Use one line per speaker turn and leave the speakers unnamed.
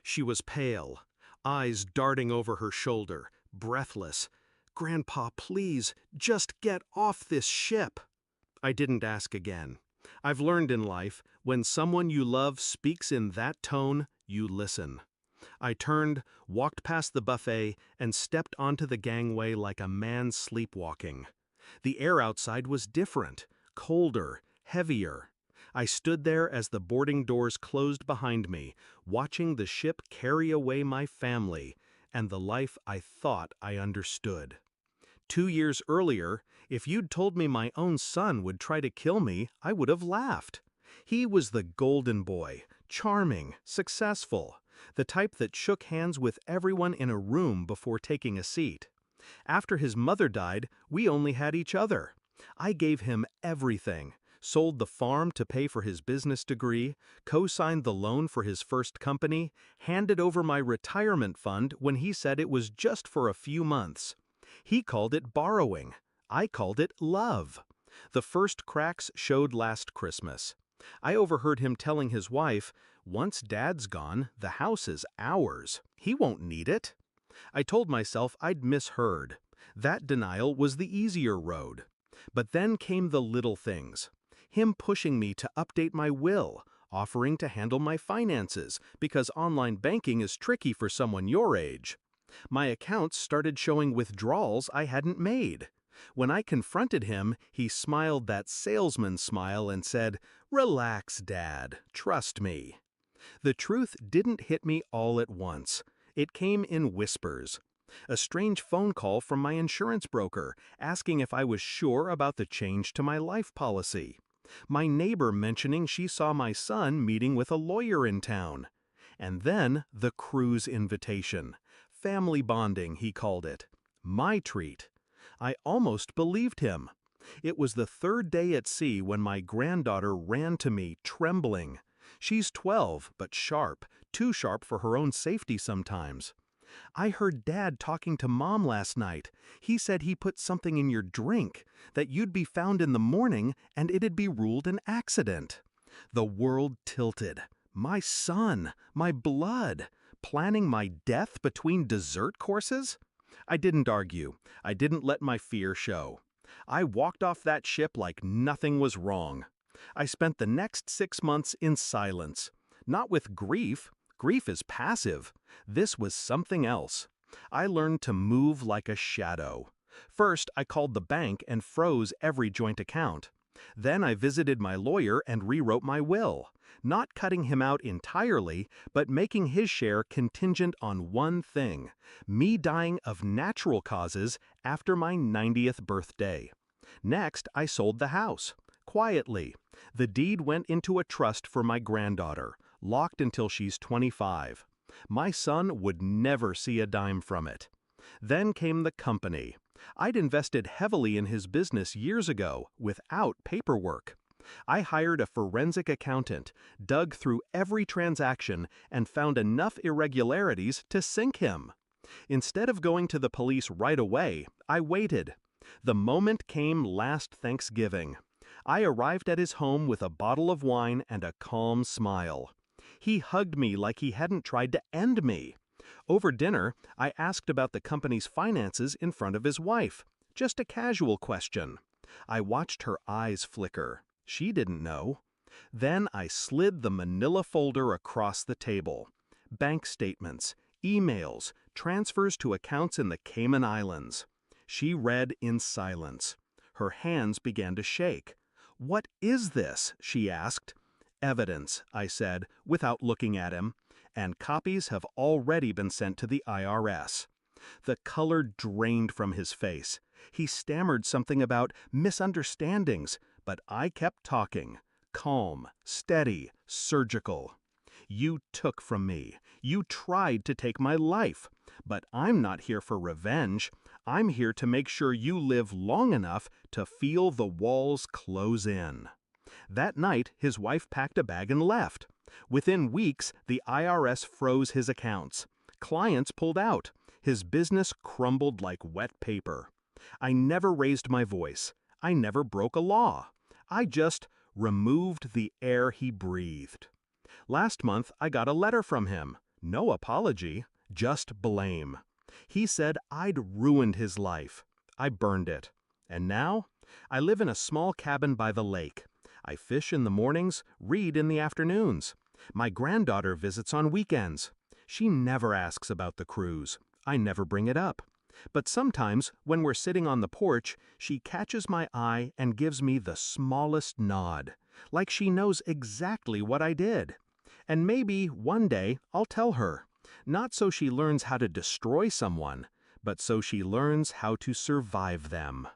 She was pale, eyes darting over her shoulder, breathless. "Grandpa, please, just get off this ship." I didn't ask again. I've learned in life, when someone you love speaks in that tone, you listen. I turned, walked past the buffet, and stepped onto the gangway like a man sleepwalking. The air outside was different, colder, heavier. I stood there as the boarding doors closed behind me, watching the ship carry away my family and the life I thought I understood. 2 years earlier, if you'd told me my own son would try to kill me, I would have laughed. He was the golden boy, charming, successful, the type that shook hands with everyone in a room before taking a seat. After his mother died, we only had each other. I gave him everything, sold the farm to pay for his business degree, co-signed the loan for his first company, handed over my retirement fund when he said it was just for a few months. He called it borrowing. I called it love. The first cracks showed last Christmas. I overheard him telling his wife, "Once Dad's gone, the house is ours. He won't need it." I told myself I'd misheard. That denial was the easier road. But then came the little things. Him pushing me to update my will, offering to handle my finances, because online banking is tricky for someone your age. My accounts started showing withdrawals I hadn't made. When I confronted him, he smiled that salesman smile and said, "Relax, Dad, trust me." The truth didn't hit me all at once. It came in whispers. A strange phone call from my insurance broker, asking if I was sure about the change to my life policy. My neighbor mentioning she saw my son meeting with a lawyer in town. And then the cruise invitation. Family bonding, he called it. My treat. I almost believed him. It was the third day at sea when my granddaughter ran to me, trembling. She's 12, but sharp, too sharp for her own safety sometimes. "I heard Dad talking to Mom last night. He said he put something in your drink, that you'd be found in the morning and it'd be ruled an accident." The world tilted. My son, my blood, planning my death between dessert courses? I didn't argue. I didn't let my fear show. I walked off that ship like nothing was wrong. I spent the next 6 months in silence. Not with grief. Grief is passive. This was something else. I learned to move like a shadow. First, I called the bank and froze every joint account. Then I visited my lawyer and rewrote my will, not cutting him out entirely, but making his share contingent on one thing: me dying of natural causes after my 90th birthday. Next, I sold the house. Quietly. The deed went into a trust for my granddaughter, locked until she's 25. My son would never see a dime from it. Then came the company. I'd invested heavily in his business years ago, without paperwork. I hired a forensic accountant, dug through every transaction, and found enough irregularities to sink him. Instead of going to the police right away, I waited. The moment came last Thanksgiving. I arrived at his home with a bottle of wine and a calm smile. He hugged me like he hadn't tried to end me. Over dinner, I asked about the company's finances in front of his wife. Just a casual question. I watched her eyes flicker. She didn't know. Then I slid the manila folder across the table. Bank statements, emails, transfers to accounts in the Cayman Islands. She read in silence. Her hands began to shake. "What is this?" she asked. "Evidence," I said, without looking at him. "And copies have already been sent to the IRS. The color drained from his face. He stammered something about misunderstandings, but I kept talking. Calm, steady, surgical. "You took from me. You tried to take my life. But I'm not here for revenge. I'm here to make sure you live long enough to feel the walls close in." That night, his wife packed a bag and left. Within weeks, the IRS froze his accounts. Clients pulled out. His business crumbled like wet paper. I never raised my voice. I never broke a law. I just removed the air he breathed. Last month, I got a letter from him. No apology, just blame. He said I'd ruined his life. I burned it. And now? I live in a small cabin by the lake. I fish in the mornings, read in the afternoons. My granddaughter visits on weekends. She never asks about the cruise. I never bring it up. But sometimes, when we're sitting on the porch, she catches my eye and gives me the smallest nod, like she knows exactly what I did. And maybe, one day, I'll tell her, not so she learns how to destroy someone, but so she learns how to survive them.